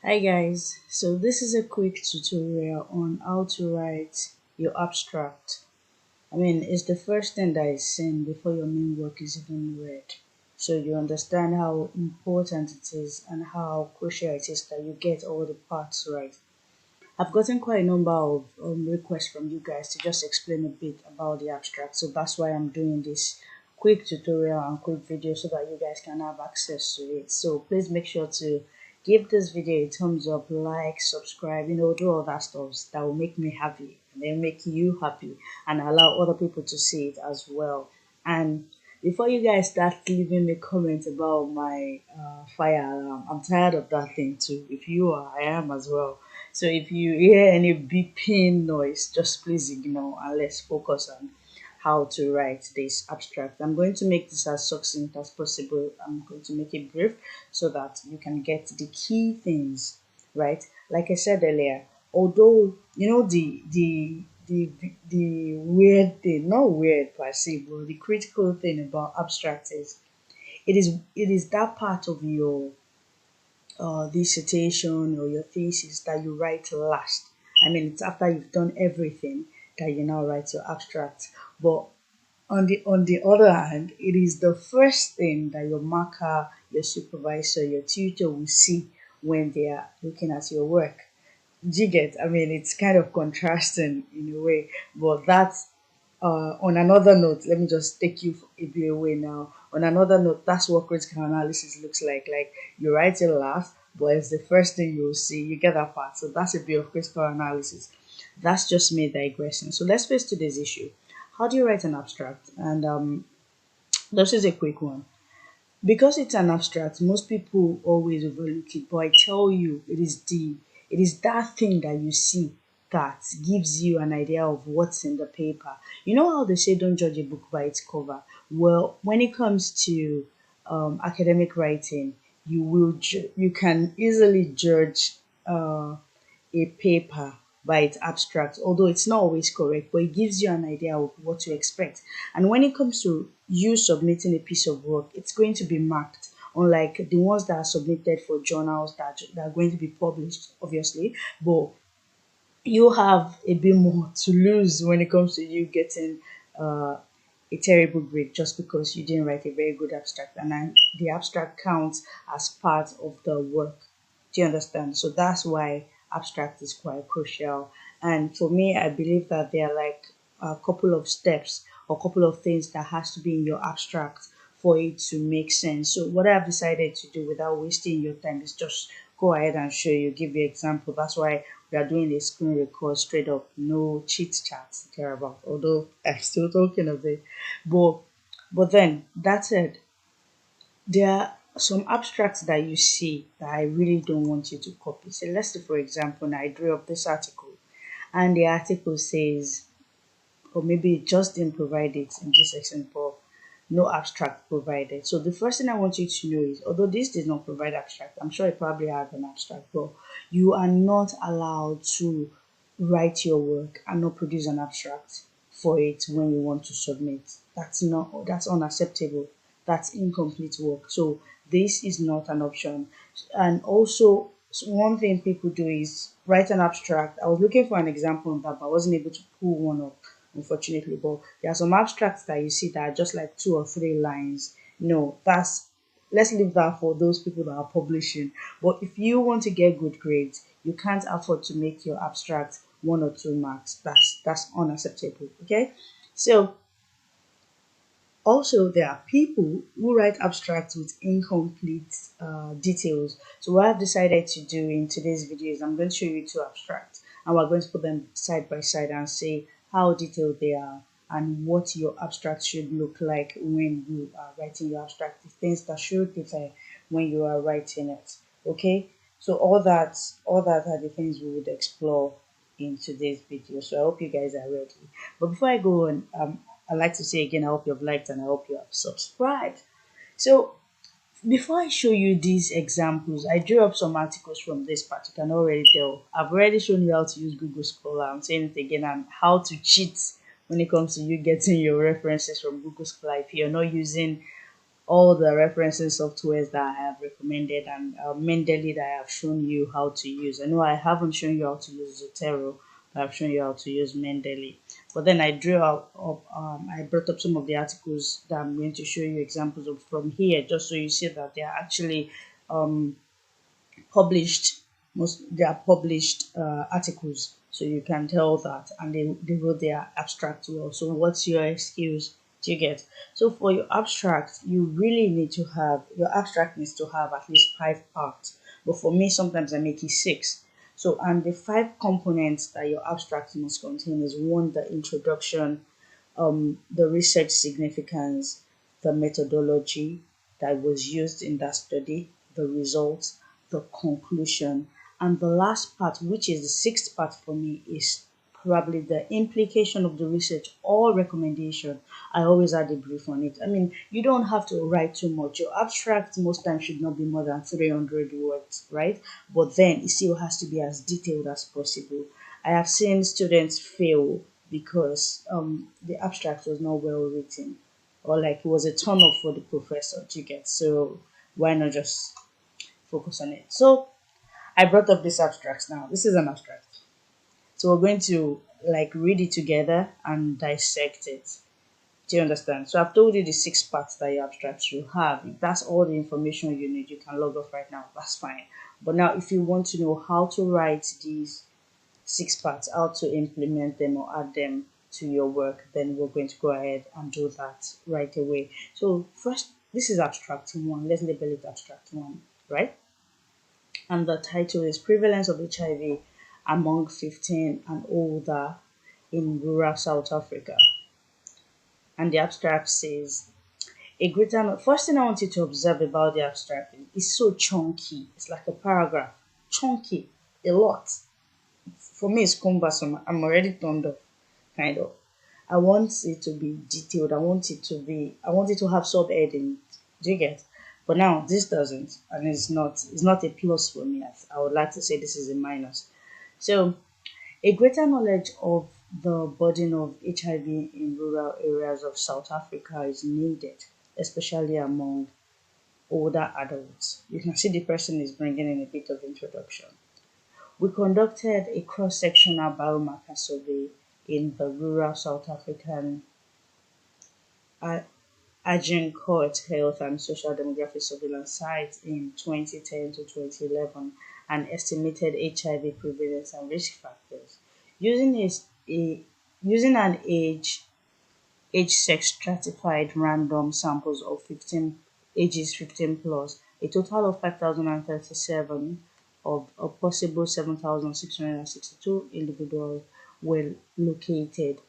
Hi guys, so this is a quick tutorial on how to write your abstract. It's the first thing that is seen before your main work is even read. So you understand how important it is and how crucial it is that you get all the parts right. I've gotten quite a number of requests from you guys to just explain a bit about the abstract. So that's why I'm doing this quick tutorial and quick video so that you guys can have access to it. So please make sure to give this video a thumbs up, like, subscribe, do all that stuff that will make me happy and then make you happy and allow other people to see it as well. And before you guys start leaving me comments about my fire alarm, I'm tired of that thing too. If you are, I am as well. So if you hear any beeping noise, just please ignore and let's focus on how to write this abstract. I'm going to make this as succinct as possible. I'm going to make it brief so that you can get the key things right. Like I said earlier, although the weird thing, not weird per se, but the critical thing about abstract is it is that part of your dissertation or your thesis that you write last. It's after you've done everything that you now write your abstract. But on the other hand, it is the first thing that your marker, your supervisor, your tutor will see when they are looking at your work. Do you get? It's kind of contrasting in a way, but that's on another note. Let me just take you a bit away now. On another note, that's what critical analysis looks like. Like you write it last, but it's the first thing you'll see. You get that part. So that's a bit of critical analysis. That's just me digressing. So let's face today's issue. How do you write an abstract? And this is a quick one. Because it's an abstract, most people always overlook it. But I tell you, it is that thing that you see that gives you an idea of what's in the paper. You know how they say don't judge a book by its cover? Well, when it comes to academic writing, you can easily judge a paper by its abstract, although it's not always correct, but it gives you an idea of what to expect. And when it comes to you submitting a piece of work, it's going to be marked, unlike the ones that are submitted for journals that are going to be published, obviously. But you have a bit more to lose when it comes to you getting uh, a terrible grade just because you didn't write a very good abstract, and then the abstract counts as part of the work. Do you understand? So that's why abstract is quite crucial. And for me, I believe that there are like a couple of steps or couple of things that has to be in your abstract for it to make sense. So what I've decided to do without wasting your time is just go ahead and show you, give you example. That's why we are doing a screen record straight up, no chit chats thereabout. Although I'm still talking of it, but then that said, there are some abstracts that you see that I really don't want you to copy. So let's say, for example, now I drew up this article, and the article says, or maybe it just didn't provide it in this example, no abstract provided. So the first thing I want you to know is, although this did not provide abstract, I'm sure it probably had an abstract, but you are not allowed to write your work and not produce an abstract for it when you want to submit. That's unacceptable. That's incomplete work. So this is not an option. And also, one thing people do is write an abstract. I was looking for an example of that, but I wasn't able to pull one up, unfortunately. But there are some abstracts that you see that are just like two or three lines. No, that's let's leave that for those people that are publishing. But if you want to get good grades, you can't afford to make your abstract 1 or 2 marks. That's unacceptable. Okay, so also, there are people who write abstracts with incomplete details. So what I've decided to do in today's video is I'm going to show you two abstracts, and we're going to put them side by side and see how detailed they are and what your abstract should look like when you are writing your abstract, the things that should differ when you are writing it. Okay, so all that are the things we would explore in today's video. So I hope you guys are ready. But before I go on, I'd like to say again, I hope you've liked and I hope you have subscribed. So before I show you these examples, I drew up some articles from this part. You can already tell. I've already shown you how to use Google Scholar. I'm saying it again, and how to cheat when it comes to you getting your references from Google Scholar if you're not using all the referencing softwares that I have recommended and Mendeley that I have shown you how to use. I know I haven't shown you how to use Zotero, but I've shown you how to use Mendeley. But then I drew out up, I brought up some of the articles that I'm going to show you examples of from here, just so you see that they are actually um, published. Most they are published articles, so you can tell that, and they wrote their abstract well. So what's your excuse? Do you get? So for your abstract, you really need to have your abstract needs to have at least 5 parts, but for me sometimes I make it 6. So, and the 5 components that your abstract must contain is: one, the introduction, the research significance, the methodology that was used in that study, the results, the conclusion, and the last part, which is the sixth part for me, is probably the implication of the research or recommendation. I always add a brief on it. I mean, you don't have to write too much. Your abstract most times should not be more than 300 words, right? But then it still has to be as detailed as possible. I have seen students fail because the abstract was not well written, or like it was a turn off for the professor to get. So why not just focus on it? So I brought up this abstract now. This is an abstract. So we're going to like read it together and dissect it. Do you understand? So I've told you the 6 parts that your abstract should have. If that's all the information you need, you can log off right now. That's fine. But now if you want to know how to write these 6 parts, how to implement them or add them to your work, then we're going to go ahead and do that right away. So first, this is abstract one. Let's label it abstract one, right? And the title is Prevalence of HIV among 15 and older in rural South Africa. And the abstract says, a greater first thing I want you to observe about the abstract is it's so chunky. It's like a paragraph. Chunky. A lot. For me it's cumbersome. I'm already turned off, kind of. I want it to be detailed. I want it to have subheading. Do you get? But now this doesn't, and it's not a plus for me. I would like to say this is a minus. So a greater knowledge of the burden of HIV in rural areas of South Africa is needed, especially among older adults. You can see the person is bringing in a bit of introduction. We conducted a cross-sectional biomarker survey in the rural South African Agincourt Health and Social Demographic Surveillance site in 2010 to 2011 and estimated HIV prevalence and risk factors. Using a using an age sex stratified random samples of 15 ages 15 plus, a total of 5,037 of a possible 7,662 individuals were located,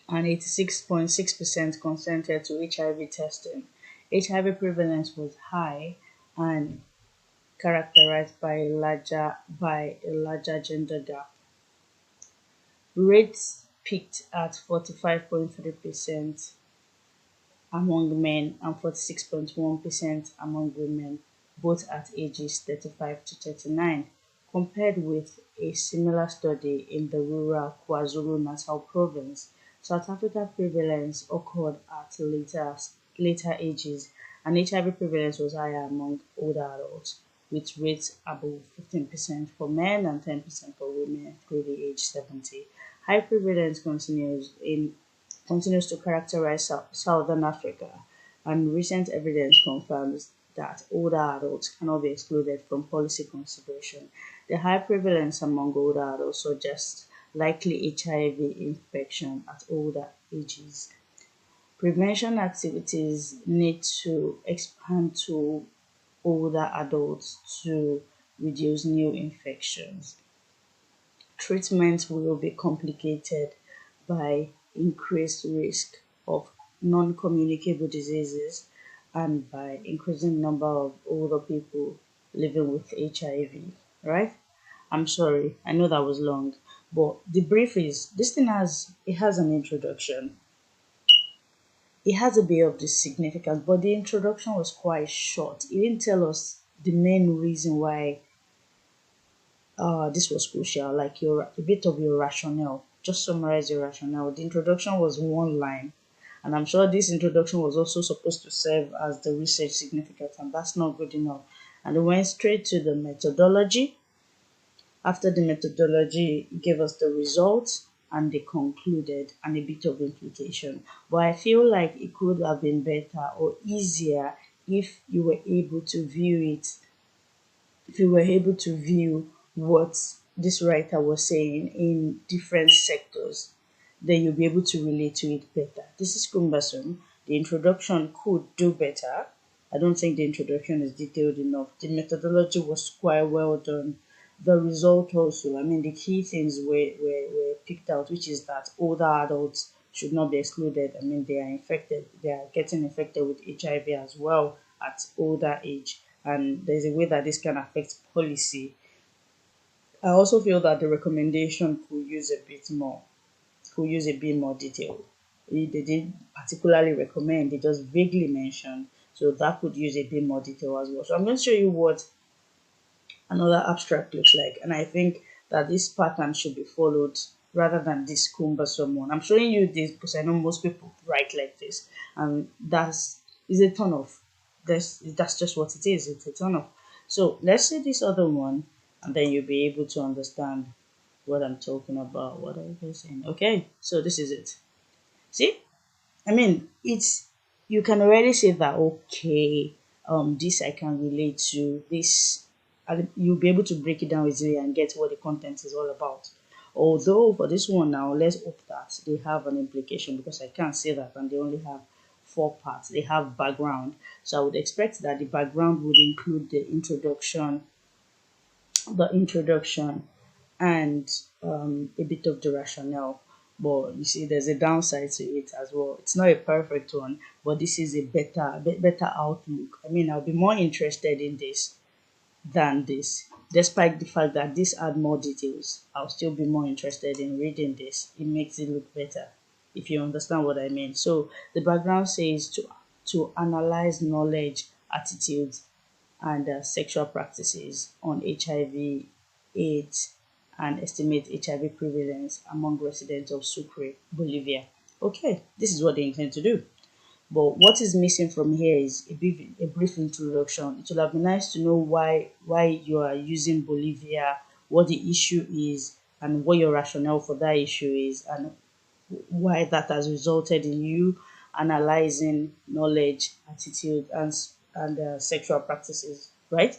and 86.6% consented to HIV testing. HIV prevalence was high and characterized by a larger gender gap. Rates peaked at 45.3% among men and 46.1% among women, both at ages 35 to 39, compared with a similar study in the rural KwaZulu-Natal province. South Africa prevalence occurred at later ages, and HIV prevalence was higher among older adults, with rates above 15% for men and 10% for women through the age 70. High prevalence continues to characterize Southern Africa, and recent evidence confirms that older adults cannot be excluded from policy consideration. The high prevalence among older adults suggests likely HIV infection at older ages. Prevention activities need to expand to older adults to reduce new infections. Treatment will be complicated by increased risk of non-communicable diseases and by increasing number of older people living with HIV, right? I'm sorry, I know that was long, but the brief is this thing has an introduction. It has a bit of the significance, but the introduction was quite short. It didn't tell us the main reason why this was crucial, like a bit of your rationale. Just summarize your rationale. The introduction was one line, And I'm sure this introduction was also supposed to serve as the research significance, and that's not good enough. And they went straight to the methodology. After the methodology gave us the results and they concluded and a bit of implication. But I feel like it could have been better or easier if you were able to view it, if you were able to view what this writer was saying in different sectors, then you'll be able to relate to it better. This is cumbersome. The introduction could do better. I don't think the introduction is detailed enough. The methodology was quite well done. The result also, I mean, the key things were picked out, which is that older adults should not be excluded. I mean, they are infected, they are getting infected with HIV as well at older age, and there's a way that this can affect policy. I also feel that the recommendation could use a bit more detail. They didn't particularly recommend, they just vaguely mentioned. So that could use a bit more detail as well. So I'm going to show you what another abstract looks like. And I think that this pattern should be followed rather than this cumbersome one. I'm showing you this because I know most people write like this, and that's is a turn off. That's just what it is. It's a turn off. So let's see this other one, and then you'll be able to understand what I'm talking about. What are you saying? Okay, so this is it. See, I mean, it's you can already say that okay, this I can relate to this, and you'll be able to break it down easily and get what the content is all about. Although for this one now, let's hope that they have an implication because I can't say that, and they only have four parts. They have background, so I would expect that the background would include the introduction and a bit of the rationale. But you see, there's a downside to it as well. It's not a perfect one, but this is a better outlook. I mean, I'll be more interested in this than this. Despite the fact that this add more details, I'll still be more interested in reading this. It makes it look better, if you understand what I mean. So the background says to analyze knowledge, attitudes, and sexual practices on HIV, AIDS, and estimate HIV prevalence among residents of Sucre, Bolivia. Okay, this is what they intend to do. But what is missing from here is a brief introduction. It would have been nice to know why you are using Bolivia, what the issue is, and what your rationale for that issue is, and why that has resulted in you analyzing knowledge, attitude, and sexual practices, right?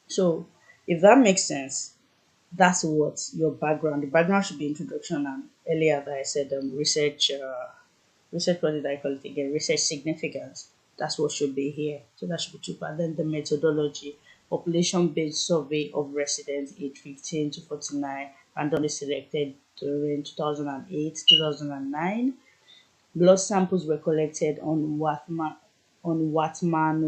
So, if that makes sense, that's what your background. The background should be introduction, and earlier that I said research. Research, what did I call it again? Research significance. That's what should be here. So that should be two parts. Then the methodology, population-based survey of residents aged 15 to 49, randomly selected during 2008, 2009. Blood samples were collected on Watman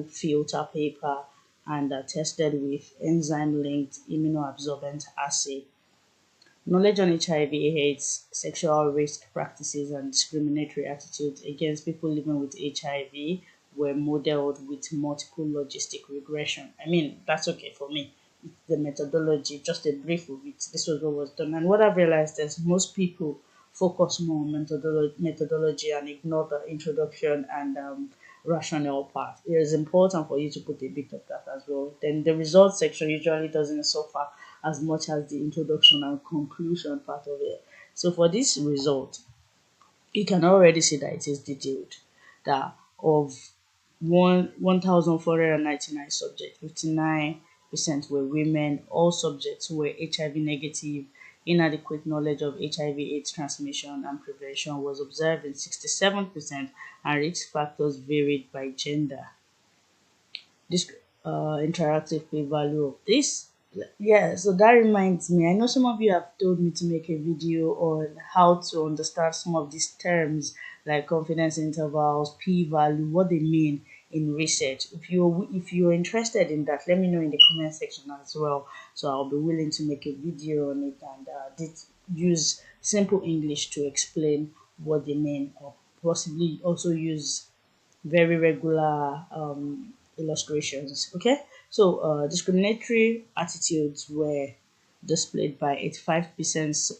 filter paper and tested with enzyme-linked immunoabsorbent assay. Knowledge on HIV/AIDS, sexual risk practices, and discriminatory attitudes against people living with HIV were modeled with multiple logistic regression. I mean, that's okay for me. It's the methodology, just a brief of it. This was what was done. And what I've realized is most people focus more on methodology and ignore the introduction and rationale part. It is important for you to put a bit of that as well. Then the results section usually doesn't suffer as much as the introduction and conclusion part of it. So for this result, you can already see that it is detailed. That of 1,499 subjects, 59% were women. All subjects were HIV negative. Inadequate knowledge of HIV/AIDS transmission and prevention was observed in 67%, and risk factors varied by gender. This interactive play value of this. Yeah, so that reminds me. I know some of you have told me to make a video on how to understand some of these terms like confidence intervals, p-value, what they mean in research. If you're interested in that, let me know in the comment section as well. So I'll be willing to make a video on it and use simple English to explain what they mean, or possibly also use very regular illustrations. Okay, so discriminatory attitudes were displayed by 85%.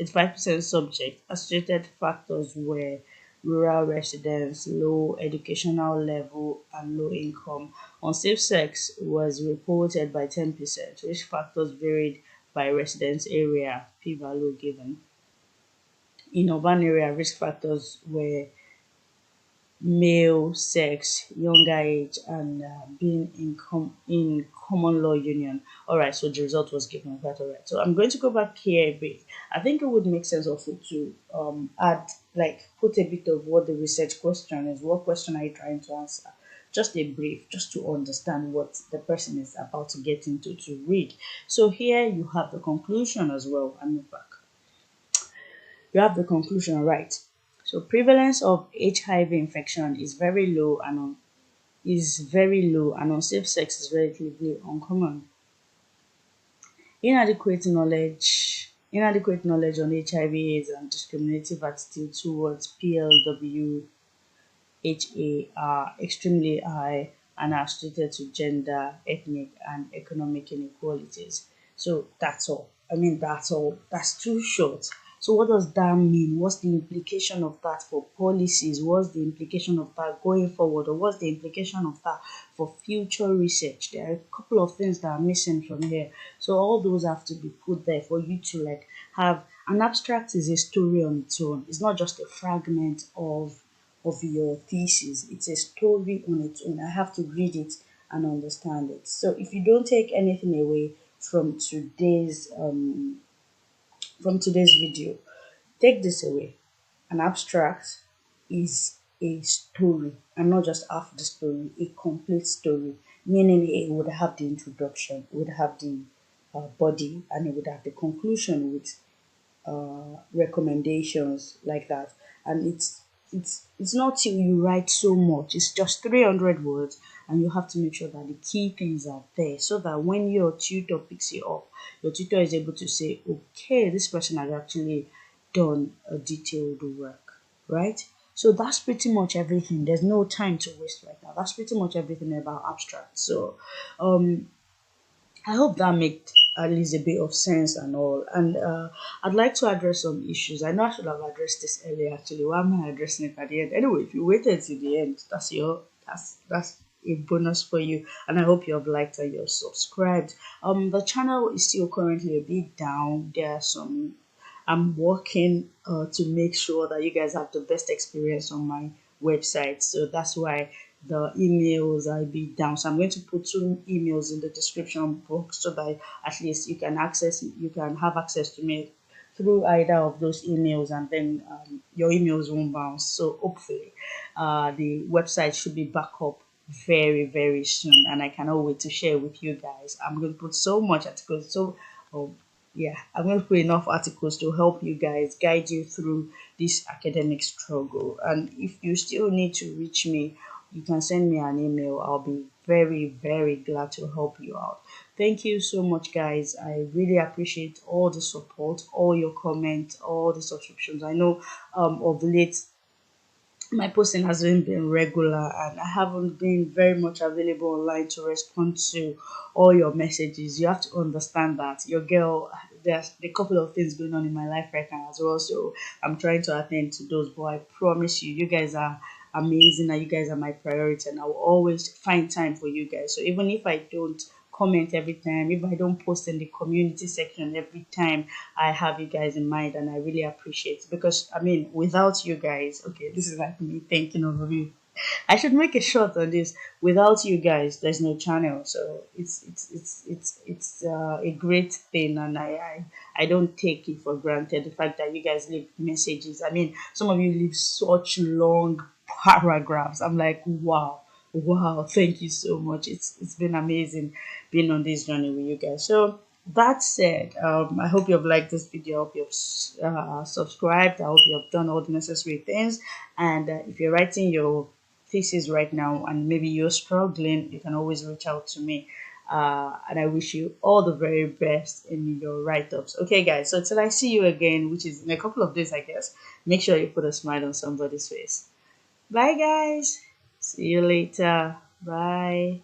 85% subject. Associated factors were rural residents, low educational level, and low income. Unsafe sex was reported by 10%. Risk factors varied by residence area, p-value given. In urban area, risk factors were male, sex, younger age, and being in common law union. All right, so the result was given. That's all right. So I'm going to go back here a bit. I think it would make sense also to add, like, put a bit of what the research question is. What question are you trying to answer? Just a brief, just to understand what the person is about to get into to read. So here you have the conclusion as well. I'm back. You have the conclusion right. So prevalence of HIV infection is very low and unsafe sex is relatively uncommon. Inadequate knowledge on HIV/AIDS and discriminative attitude towards PLW HA are extremely high and are related to gender, ethnic, and economic inequalities. So that's all. I mean, that's all. That's too short. So what does that mean? What's the implication of that for policies? What's the implication of that going forward? Or what's the implication of that for future research? There are a couple of things that are missing from here. So all those have to be put there for you to like have an abstract is a story on its own. It's not just a fragment of your thesis. It's a story on its own. I have to read it and understand it. So if you don't take anything away from today's video, take this away. An abstract is a story, and not just half the story, a complete story, meaning it would have the introduction, it would have the body, and it would have the conclusion with recommendations like that. And it's not till you write so much. It's just 300 words, and you have to make sure that the key things are there so that when your tutor picks you up, your tutor is able to say, okay, this person has actually done a detailed work, right? So that's pretty much everything. There's no time to waste right now. That's pretty much everything about abstract. So I hope that made at least a bit of sense and all. And I'd like to address some issues. I know I should have addressed this earlier actually. Why am I addressing it at the end? Anyway, if you waited to the end, that's a bonus for you. And I hope you have liked and you're subscribed. The channel is still currently a bit down. There are some I'm working to make sure that you guys have the best experience on my website. So that's why the emails are a bit down. So I'm going to put two emails in the description box so that at least you can have access to me through either of those emails, and then your emails won't bounce. So hopefully the website should be back up very very soon, and I cannot wait to share with you guys. I'm going to put so much articles, so um, yeah, I'm going to put enough articles to help you guys guide you through this academic struggle. And if you still need to reach me, you can send me an email. I'll be very very glad to help you out. Thank you so much guys. I really appreciate all the support, all your comments, all the subscriptions. I know of late my posting hasn't been regular and I haven't been very much available online to respond to all your messages. You have to understand that your girl, there's a couple of things going on in my life right now as well. So I'm trying to attend to those, but I promise you, you guys are amazing and you guys are my priority, and I will always find time for you guys. So even if I don't comment every time, if I don't post in the community section every time, I have you guys in mind and I really appreciate it. Because I mean, without you guys, okay, this is like me thinking of you. I should make a short on this. Without you guys, there's no channel. So it's a great thing, and I don't take it for granted. The fact that you guys leave messages. I mean, some of you leave such long paragraphs. I'm like, wow, wow, thank you so much. It's been amazing being on this journey with you guys. So that said, I hope you have liked this video. I hope you have subscribed. I hope you have done all the necessary things. And if you're writing your thesis right now and maybe you're struggling, you can always reach out to me. And I wish you all the very best in your write-ups. Okay, guys, so till I see you again, which is in a couple of days, I guess, make sure you put a smile on somebody's face. Bye, guys. See you later. Bye.